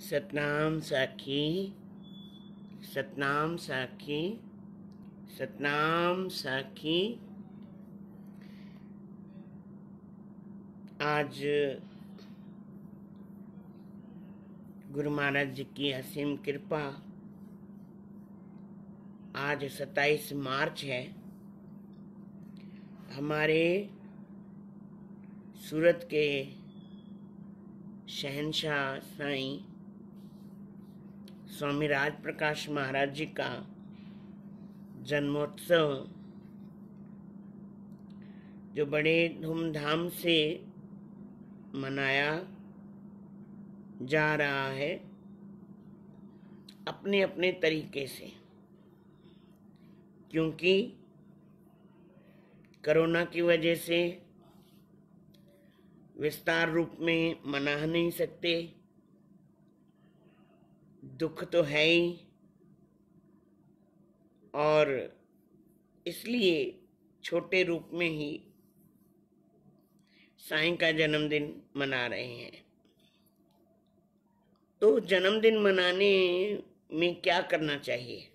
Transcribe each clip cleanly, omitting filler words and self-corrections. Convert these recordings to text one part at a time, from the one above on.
सतनाम साखी, सतनाम साखी, सतनाम साखी। आज गुरु महाराज जी की असीम कृपा। आज 27 मार्च है। हमारे सूरत के शहंशाह साईं स्वामी राज प्रकाश महाराज जी का जन्मोत्सव जो बड़े धूमधाम से मनाया जा रहा है, अपने अपने तरीके से, क्योंकि कोरोना की वजह से विस्तार रूप में मना नहीं सकते। दुख तो है ही, और इसलिए छोटे रूप में ही साईं का जन्मदिन मना रहे हैं। तो जन्मदिन मनाने में क्या करना चाहिए,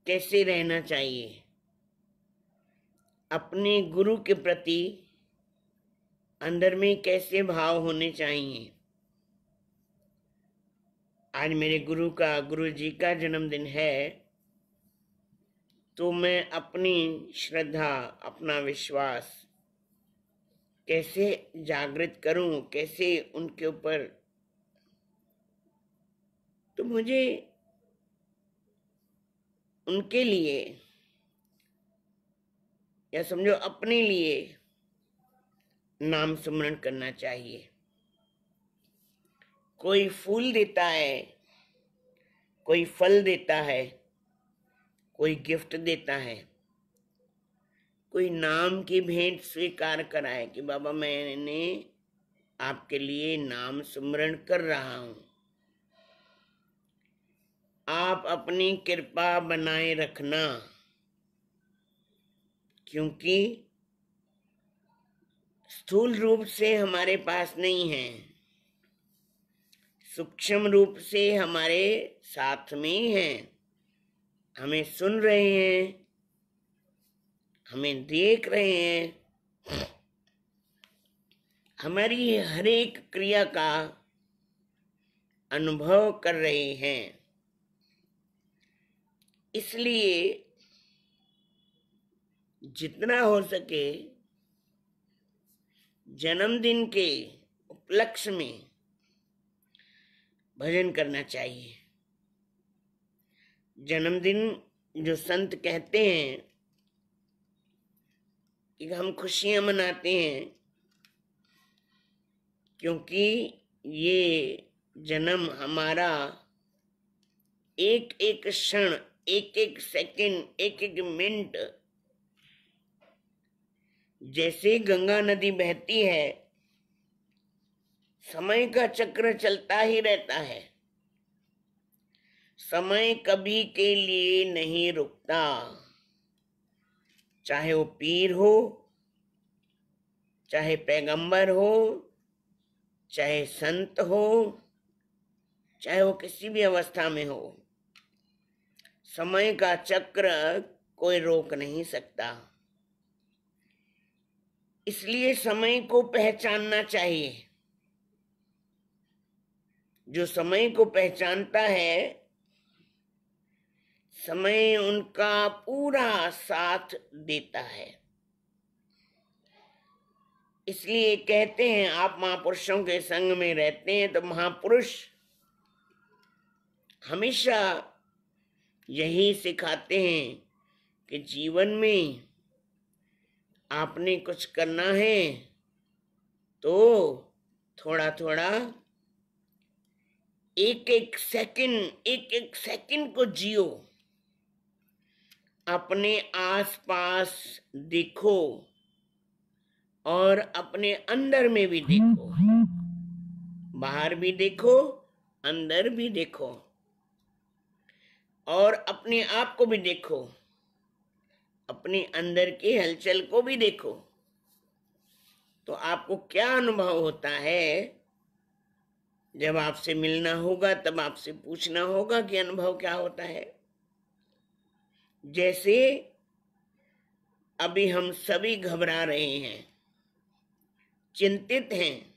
कैसे रहना चाहिए, अपने गुरु के प्रति अंदर में कैसे भाव होने चाहिए। आज मेरे गुरु जी का जन्मदिन है, तो मैं अपनी श्रद्धा, अपना विश्वास कैसे जागृत करूं, कैसे उनके ऊपर। तो मुझे उनके लिए, या समझो अपने लिए, नाम सुमरण करना चाहिए। कोई फूल देता है, कोई फल देता है, कोई गिफ्ट देता है, कोई नाम की भेंट स्वीकार कराए कि बाबा मैंने आपके लिए नाम सुमरण कर रहा हूं। आप अपनी कृपा बनाए रखना, क्योंकि स्थूल रूप से हमारे पास नहीं है, सूक्ष्म रूप से हमारे साथ में ही है। हमें सुन रहे हैं, हमें देख रहे हैं, हमारी हर एक क्रिया का अनुभव कर रहे हैं। इसलिए जितना हो सके जन्मदिन के उपलक्ष्य में भजन करना चाहिए। जन्मदिन जो संत कहते हैं कि हम खुशियां मनाते हैं, क्योंकि ये जन्म हमारा एक एक क्षण, एक एक सेकंड, एक एक मिनट, जैसे गंगा नदी बहती है, समय का चक्र चलता ही रहता है। समय कभी के लिए नहीं रुकता, चाहे वो पीर हो, चाहे पैगंबर हो, चाहे संत हो, चाहे वो किसी भी अवस्था में हो, समय का चक्र कोई रोक नहीं सकता। इसलिए समय को पहचानना चाहिए। जो समय को पहचानता है, समय उनका पूरा साथ देता है। इसलिए कहते हैं, आप महापुरुषों के संग में रहते हैं तो महापुरुष हमेशा यही सिखाते हैं कि जीवन में आपने कुछ करना है तो थोड़ा थोड़ा, एक एक सेकंड को जियो, अपने आसपास देखो और अपने अंदर में भी देखो, बाहर भी देखो, अंदर भी देखो, और अपने आप को भी देखो, अपने अंदर की हलचल को भी देखो। तो आपको क्या अनुभव होता है जब आपसे मिलना होगा तब आपसे पूछना होगा कि अनुभव क्या होता है। जैसे अभी हम सभी घबरा रहे हैं, चिंतित हैं,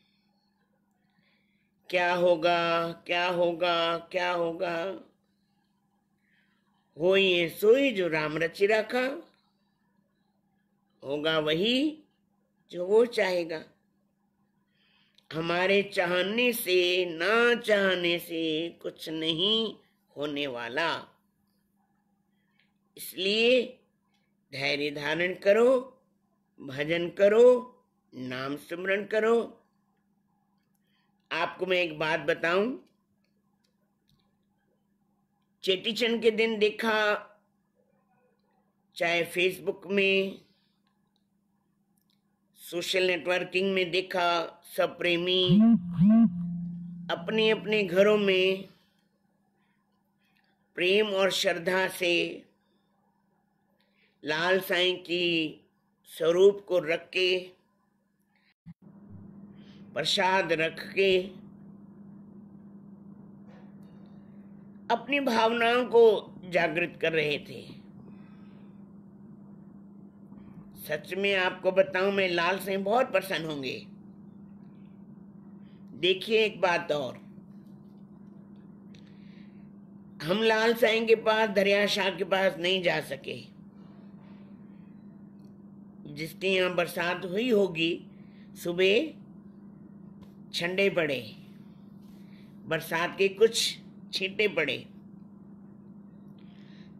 क्या होगा, क्या होगा, क्या होगा। होइए सोई जो राम रचि रखा, होगा वही जो वो चाहेगा। हमारे चाहने से, ना चाहने से कुछ नहीं होने वाला। इसलिए धैर्य धारण करो, भजन करो, नाम स्मरण करो। आपको मैं एक बात बताऊं, चेटीचंड के दिन देखा, चाहे फेसबुक में, सोशल नेटवर्किंग में देखा, सब प्रेमी अपने अपने घरों में प्रेम और श्रद्धा से लाल साईं की स्वरूप को रख के, प्रसाद रख के अपनी भावनाओं को जागृत कर रहे थे। सच में आपको बताऊं, मैं लाल साईं बहुत प्रसन्न होंगे। देखिए एक बात और, हम लाल साईं के पास, दरिया शाह के पास नहीं जा सके। जिसके यहाँ बरसात हुई होगी, सुबह छंडे पड़े, बरसात के कुछ छींटे पड़े,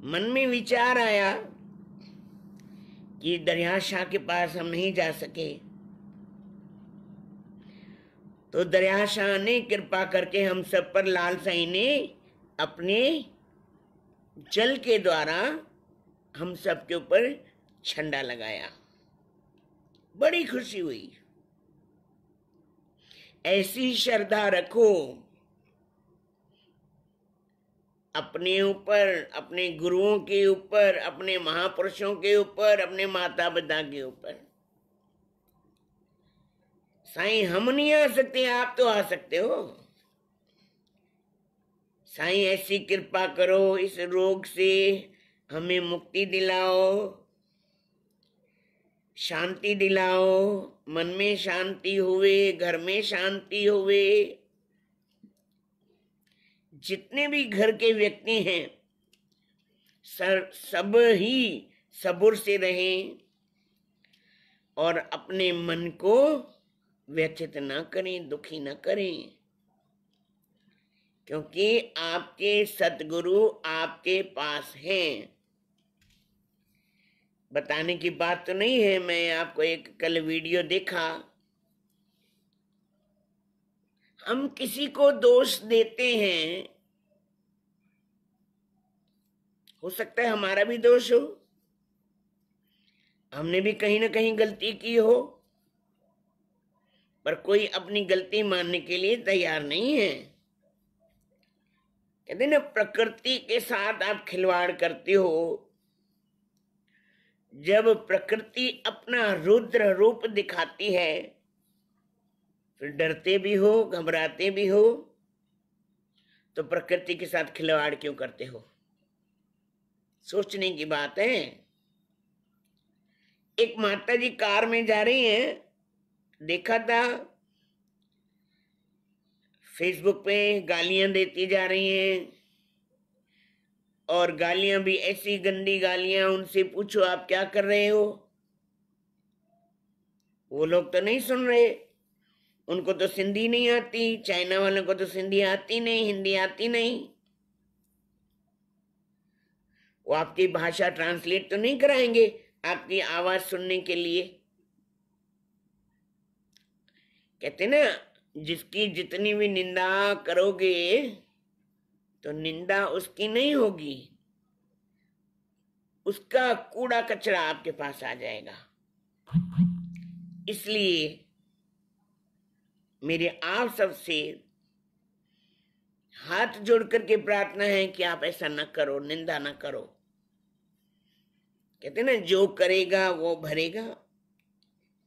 मन में विचार आया कि दरिया शाह के पास हम नहीं जा सके, तो दरिया शाह ने कृपा करके हम सब पर, लाल साईं ने अपने जल के द्वारा हम सब के ऊपर झंडा लगाया। बड़ी खुशी हुई। ऐसी श्रद्धा रखो अपने ऊपर, अपने गुरुओं के ऊपर, अपने महापुरुषों के ऊपर, अपने माता पिता के ऊपर। साईं हम नहीं आ सकते, आप तो आ सकते हो। साईं ऐसी कृपा करो, इस रोग से हमें मुक्ति दिलाओ, शांति दिलाओ, मन में शांति हुए, घर में शांति हुए। जितने भी घर के व्यक्ति हैं, सब ही सबुर से रहें और अपने मन को व्यथित न करें, दुखी न करें, क्योंकि आपके सतगुरु आपके पास हैं। बताने की बात तो नहीं है, मैं आपको एक कल वीडियो देखा, हम किसी को दोष देते हैं, हो सकता है हमारा भी दोष हो, हमने भी कहीं ना कहीं गलती की हो, पर कोई अपनी गलती मानने के लिए तैयार नहीं है। कहते ना, प्रकृति के साथ आप खिलवाड़ करते हो। जब प्रकृति अपना रुद्र रूप दिखाती है, फिर डरते भी हो, घबराते भी हो, तो प्रकृति के साथ खिलवाड़ क्यों करते हो? सोचने की बात है। एक माता जी कार में जा रही हैं, देखा था फेसबुक पे, गालियां देती जा रही हैं, और गालियां भी ऐसी गंदी गालियां, उनसे पूछो आप क्या कर रहे हो, वो लोग तो नहीं सुन रहे। उनको तो सिंधी नहीं आती, चाइना वालों को तो सिंधी आती नहीं, हिंदी आती नहीं, वो आपकी भाषा ट्रांसलेट तो नहीं कराएंगे आपकी आवाज सुनने के लिए। कहते ना, जिसकी जितनी भी निंदा करोगे तो निंदा उसकी नहीं होगी, उसका कूड़ा कचरा आपके पास आ जाएगा। इसलिए मेरे आप सबसे हाथ जोड़ करके प्रार्थना है कि आप ऐसा न करो, निंदा न करो। कहते ना, जो करेगा वो भरेगा।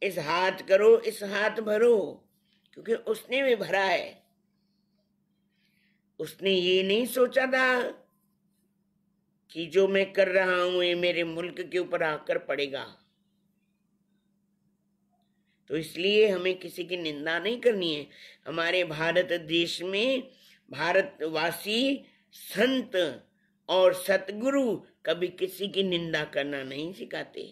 इस हाथ करो, इस हाथ भरो, क्योंकि उसने भी भरा है। उसने ये नहीं सोचा था कि जो मैं कर रहा हूं ये मेरे मुल्क के ऊपर आकर पड़ेगा। तो इसलिए हमें किसी की निंदा नहीं करनी है। हमारे भारत देश में भारतवासी संत और सतगुरु कभी किसी की निंदा करना नहीं सिखाते।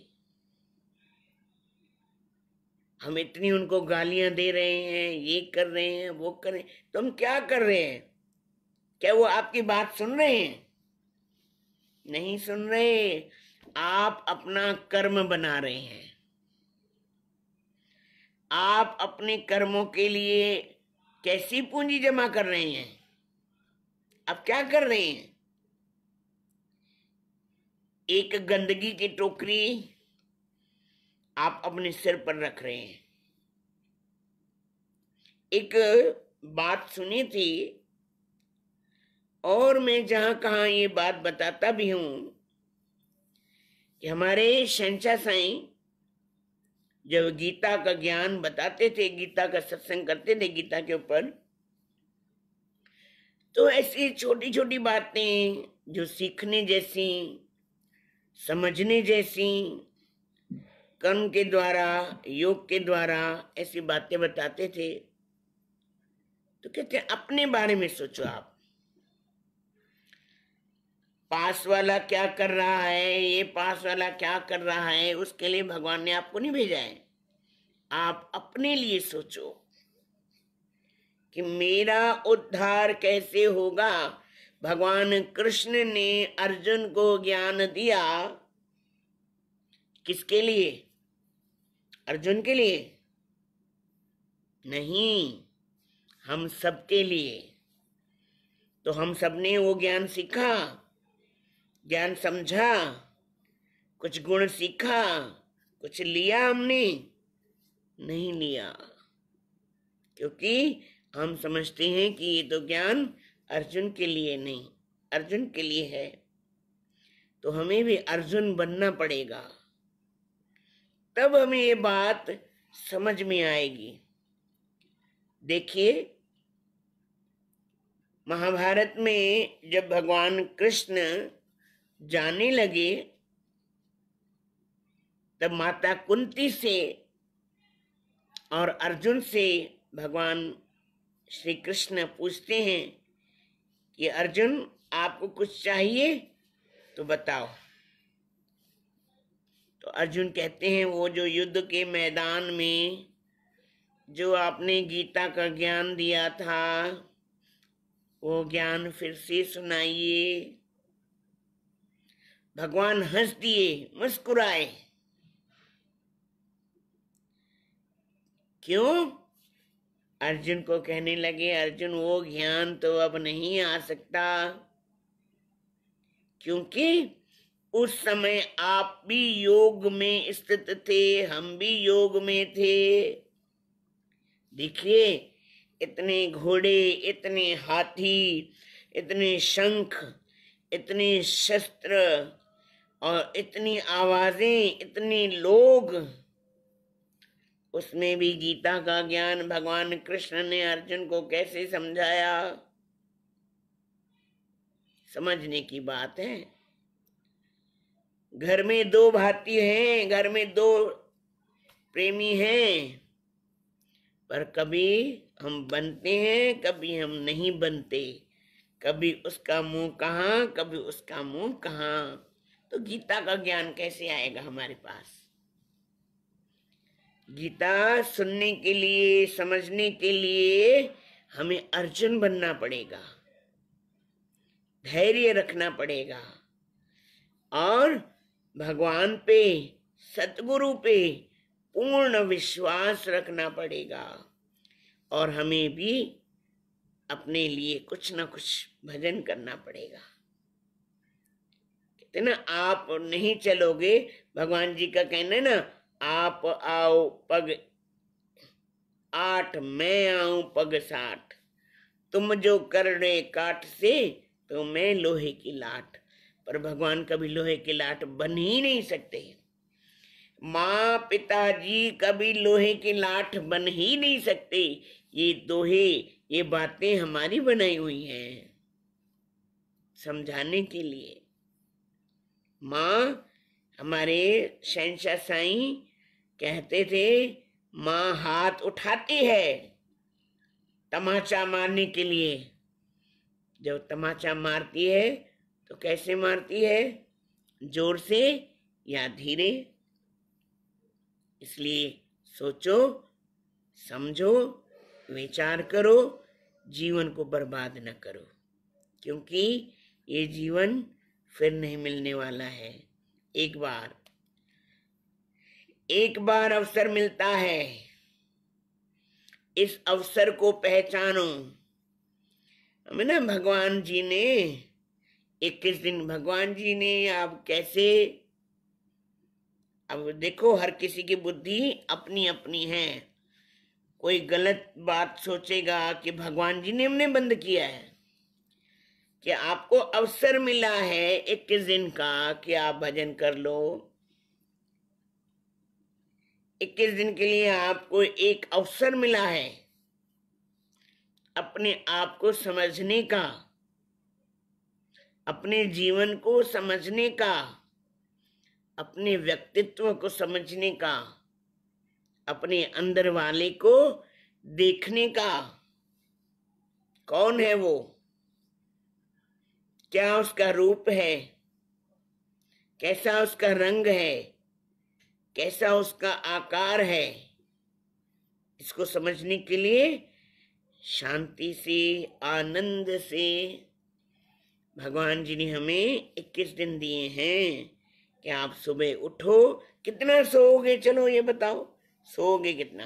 हम इतनी उनको गालियां दे रहे हैं, ये कर रहे हैं, वो कर रहे हैं, तो हम क्या कर रहे हैं? क्या वो आपकी बात सुन रहे हैं? नहीं सुन रहे। आप अपना कर्म बना रहे हैं। आप अपने कर्मों के लिए कैसी पूंजी जमा कर रहे हैं? आप क्या कर रहे हैं? एक गंदगी की टोकरी आप अपने सिर पर रख रहे हैं। एक बात सुनी थी और मैं जहां कहा ये बात बताता भी हूं कि हमारे शहंशाह साईं जब गीता का ज्ञान बताते थे, गीता का सत्संग करते थे गीता के ऊपर, तो ऐसी छोटी छोटी बातें जो सीखने जैसी, समझने जैसी, कर्म के द्वारा, योग के द्वारा ऐसी बातें बताते थे। तो कहते हैं अपने बारे में सोचो। आप पास वाला क्या कर रहा है, ये पास वाला क्या कर रहा है, उसके लिए भगवान ने आपको नहीं भेजा है। आप अपने लिए सोचो कि मेरा उद्धार कैसे होगा। भगवान कृष्ण ने अर्जुन को ज्ञान दिया, किसके लिए? अर्जुन के लिए नहीं, हम सबके लिए। तो हम सबने वो ज्ञान सीखा, ज्ञान समझा, कुछ गुण सीखा, कुछ लिया हमने? नहीं लिया, क्योंकि हम समझते हैं कि ये तो ज्ञान अर्जुन के लिए नहीं, अर्जुन के लिए है। तो हमें भी अर्जुन बनना पड़ेगा, तब हमें ये बात समझ में आएगी। देखिए, महाभारत में जब भगवान कृष्ण जाने लगे, तब माता कुंती से और अर्जुन से भगवान श्री कृष्ण पूछते हैं कि अर्जुन, आपको कुछ चाहिए तो बताओ। तो अर्जुन कहते हैं, वो जो युद्ध के मैदान में जो आपने गीता का ज्ञान दिया था, वो ज्ञान फिर से सुनाइए। भगवान हंस दिए, मुस्कुराए। क्यों? अर्जुन को कहने लगे, अर्जुन वो ज्ञान तो अब नहीं आ सकता, क्योंकि उस समय आप भी योग में स्थित थे, हम भी योग में थे। देखिए, इतने घोड़े, इतने हाथी, इतने शंख, इतने शस्त्र और इतनी आवाजें, इतने लोग, उसमें भी गीता का ज्ञान भगवान कृष्ण ने अर्जुन को कैसे समझाया? समझने की बात है। घर में दो भाती हैं, घर में दो प्रेमी हैं, पर कभी हम बनते हैं, कभी हम नहीं बनते। कभी उसका मुंह कहाँ, कभी उसका मुंह कहाँ। तो गीता का ज्ञान कैसे आएगा हमारे पास? गीता सुनने के लिए, समझने के लिए हमें अर्जुन बनना पड़ेगा, धैर्य रखना पड़ेगा और भगवान पे, सतगुरु पे पूर्ण विश्वास रखना पड़ेगा। और हमें भी अपने लिए कुछ ना कुछ भजन करना पड़ेगा। कहते ना, आप नहीं चलोगे, भगवान जी का कहना है ना, आप आओ पग 8, मैं आऊं पग 60। तुम जो कर रहे काठ से, तो मैं लोहे की लाठ। पर भगवान कभी लोहे की लाठ बन ही नहीं सकते। माँ पिताजी कभी लोहे की लाठ बन ही नहीं सकते। ये दोहे, ये बातें हमारी बनाई हुई हैं। समझाने के लिए। माँ, हमारे शहंशाह साईं कहते थे, माँ हाथ उठाती है तमाचा मारने के लिए। जब तमाचा मारती है तो कैसे मारती है? जोर से या धीरे? इसलिए सोचो, समझो, विचार करो, जीवन को बर्बाद न करो, क्योंकि ये जीवन फिर नहीं मिलने वाला है। एक बार अवसर मिलता है, इस अवसर को पहचानो। हमें ना भगवान जी ने 21 दिन, भगवान जी ने अब कैसे, अब देखो हर किसी की बुद्धि अपनी अपनी है। कोई गलत बात सोचेगा कि भगवान जी ने हमने बंद किया है, कि आपको अवसर मिला है 21 दिन का कि आप भजन कर लो। 21 दिन के लिए आपको एक अवसर मिला है अपने आप को समझने का, अपने जीवन को समझने का, अपने व्यक्तित्व को समझने का, अपने अंदर वाले को देखने का। कौन है वो? क्या उसका रूप है? कैसा उसका रंग है? कैसा उसका आकार है? इसको समझने के लिए शांति से, आनंद से भगवान जी ने हमें 21 दिन दिए हैं कि आप सुबह उठो। कितना सोओगे? चलो ये बताओ, सोओगे कितना?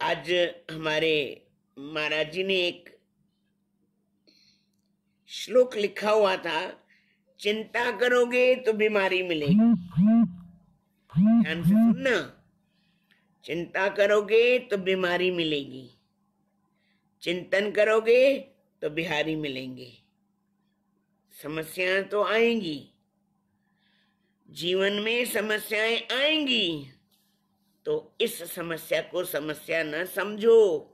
आज हमारे महाराज जी ने एक श्लोक लिखा हुआ था, चिंता करोगे तो बीमारी मिलेगी। ध्यान से सुनना, चिंता करोगे तो बीमारी मिलेगी, चिंतन करोगे तो बिहारी मिलेंगे। समस्याएं तो आएंगी, जीवन में समस्याएं आएंगी, तो इस समस्या को समस्या न समझो।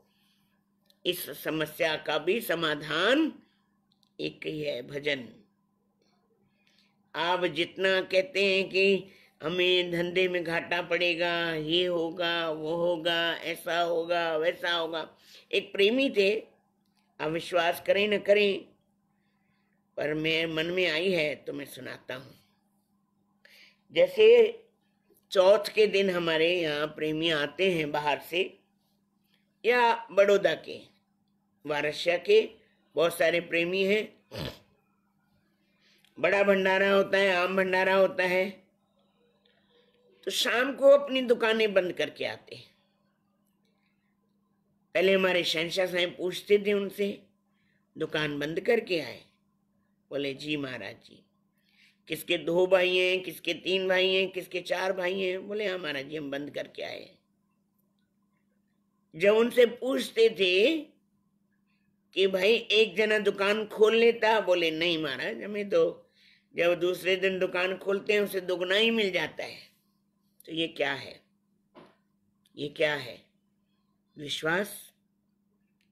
इस समस्या का भी समाधान एक ही है, भजन। आप जितना कहते हैं कि हमें धंधे में घाटा पड़ेगा, ये होगा, वो होगा, ऐसा होगा, वैसा होगा। एक प्रेमी थे, आप विश्वास करें न करें, पर मेरे मन में आई है तो मैं सुनाता हूँ। जैसे चौथ के दिन हमारे यहाँ प्रेमी आते हैं बाहर से, या बड़ौदा के, वारसिया के बहुत सारे प्रेमी हैं। बड़ा भंडारा होता है, आम भंडारा होता है, तो शाम को अपनी दुकानें बंद करके आते हैं। पहले हमारे शहंशाह साहब पूछते थे उनसे, दुकान बंद करके आए? बोले जी महाराज जी। किसके 2 भाई हैं, किसके 3 भाई हैं, किसके 4 भाई हैं? बोले हाँ महाराज जी, हम बंद करके आए। जब उनसे पूछते थे कि भाई एक जना दुकान खोल लेता, बोले नहीं महाराज, हमें तो जब दूसरे दिन दुकान खोलते हैं उसे दुगना ही मिल जाता है। तो ये क्या है? ये क्या है? विश्वास?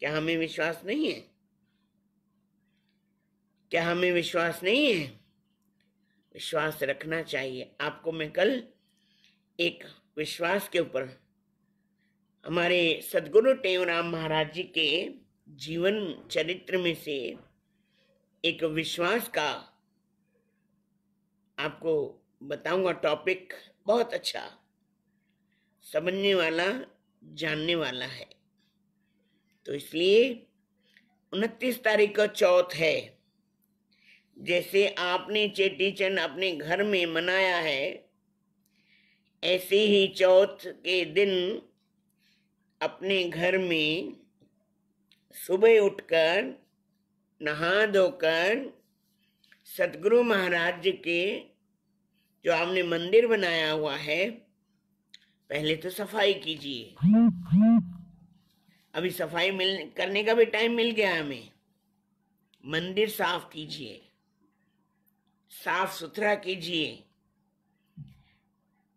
क्या हमें विश्वास नहीं है? क्या हमें विश्वास नहीं है? विश्वास रखना चाहिए। आपको मैं कल एक विश्वास के ऊपर हमारे सदगुरु टेवराम महाराज जी के जीवन चरित्र में से एक विश्वास का आपको बताऊंगा। टॉपिक बहुत अच्छा, समझने वाला, जानने वाला है। तो इसलिए 29 तारीख का चौथ है। जैसे आपने चेटी चंड अपने घर में मनाया है, ऐसे ही चौथ के दिन अपने घर में सुबह उठकर नहा धोकर सतगुरु महाराज जी के जो आपने मंदिर बनाया हुआ है, पहले तो सफाई कीजिए। अभी सफाई करने का भी टाइम मिल गया हमें। मंदिर साफ कीजिए, साफ सुथरा कीजिए,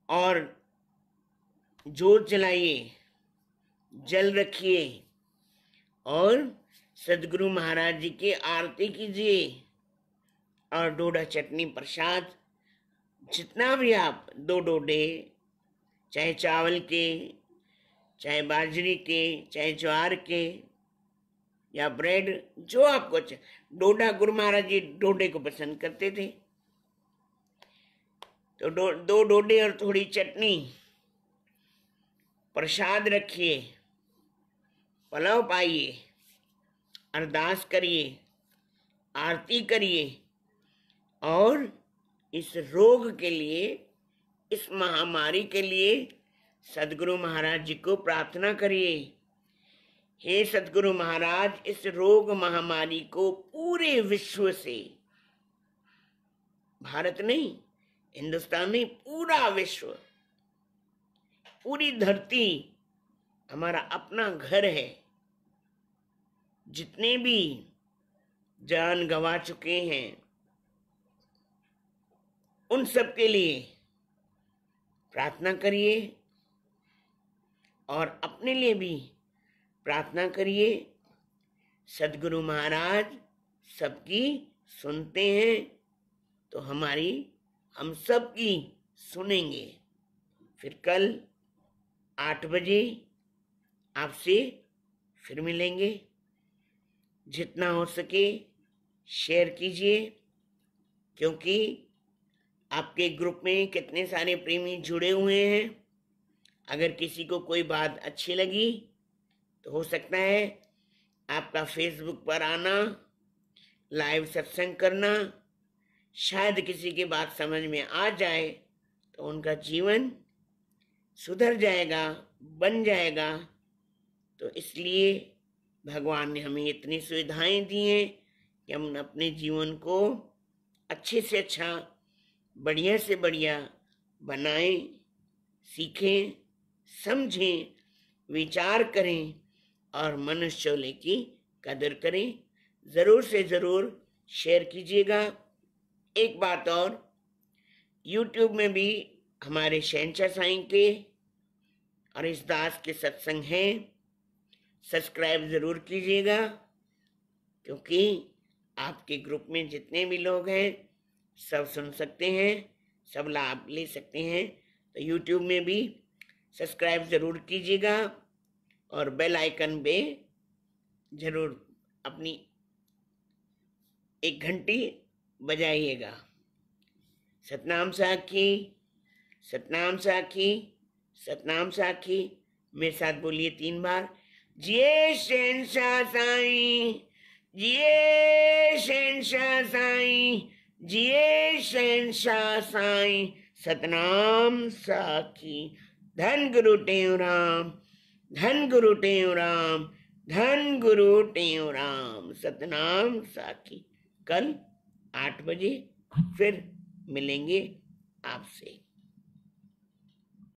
और जोत जलाइए, जल रखिए, और सदगुरु महाराज जी की आरती कीजिए और डोडा चटनी प्रसाद जितना भी आप, 2 डोडे, चाहे चावल के, चाहे बाजरी के, चाहे ज्वार के, या ब्रेड, जो आपको डोडा, गुरु महाराज जी डोडे को पसंद करते थे, तो 2 डोडे और थोड़ी चटनी प्रसाद रखिए, पलाव पाइए, अरदास करिए, आरती करिए और इस रोग के लिए, इस महामारी के लिए सदगुरु महाराज जी को प्रार्थना करिए। हे सदगुरु महाराज, इस रोग महामारी को पूरे विश्व से, भारत नहीं, हिंदुस्तान नहीं, पूरा विश्व, पूरी धरती हमारा अपना घर है। जितने भी जान गंवा चुके हैं उन सब के लिए प्रार्थना करिए और अपने लिए भी प्रार्थना करिए। सदगुरु महाराज सबकी सुनते हैं तो हम सबकी सुनेंगे। फिर कल 8 बजे आपसे फिर मिलेंगे। जितना हो सके शेयर कीजिए, क्योंकि आपके ग्रुप में कितने सारे प्रेमी जुड़े हुए हैं। अगर किसी को कोई बात अच्छी लगी तो हो सकता है आपका फेसबुक पर आना, लाइव सत्संग करना, शायद किसी की बात समझ में आ जाए तो उनका जीवन सुधर जाएगा, बन जाएगा। तो इसलिए भगवान ने हमें इतनी सुविधाएं दी हैं कि हम अपने जीवन को अच्छे से अच्छा, बढ़िया से बढ़िया बनाएं, सीखें, समझें, विचार करें और मनुष्य चोले की कदर करें। ज़रूर से ज़रूर शेयर कीजिएगा। एक बात और, YouTube में भी हमारे शहंशाह साईं के और इस दास के सत्संग हैं, सब्सक्राइब ज़रूर कीजिएगा, क्योंकि आपके ग्रुप में जितने भी लोग हैं सब सुन सकते हैं, सब लाभ ले सकते हैं। तो YouTube में भी सब्सक्राइब ज़रूर कीजिएगा और बेल आइकन पे ज़रूर अपनी 1 घंटी बजाइएगा। सतनाम साखी, सतनाम साखी, सतनाम साखी। मेरे साथ बोलिए 3 बार। जिए शहंशाह साईं, जिए शहंशाह साईं, जिए शहंशाह साईं। सतनाम साखी। धन गुरु टेऊ राम, धन गुरु टेऊ राम, धन गुरु टेऊ राम। सतनाम साखी। कल 8 बजे फिर मिलेंगे आपसे।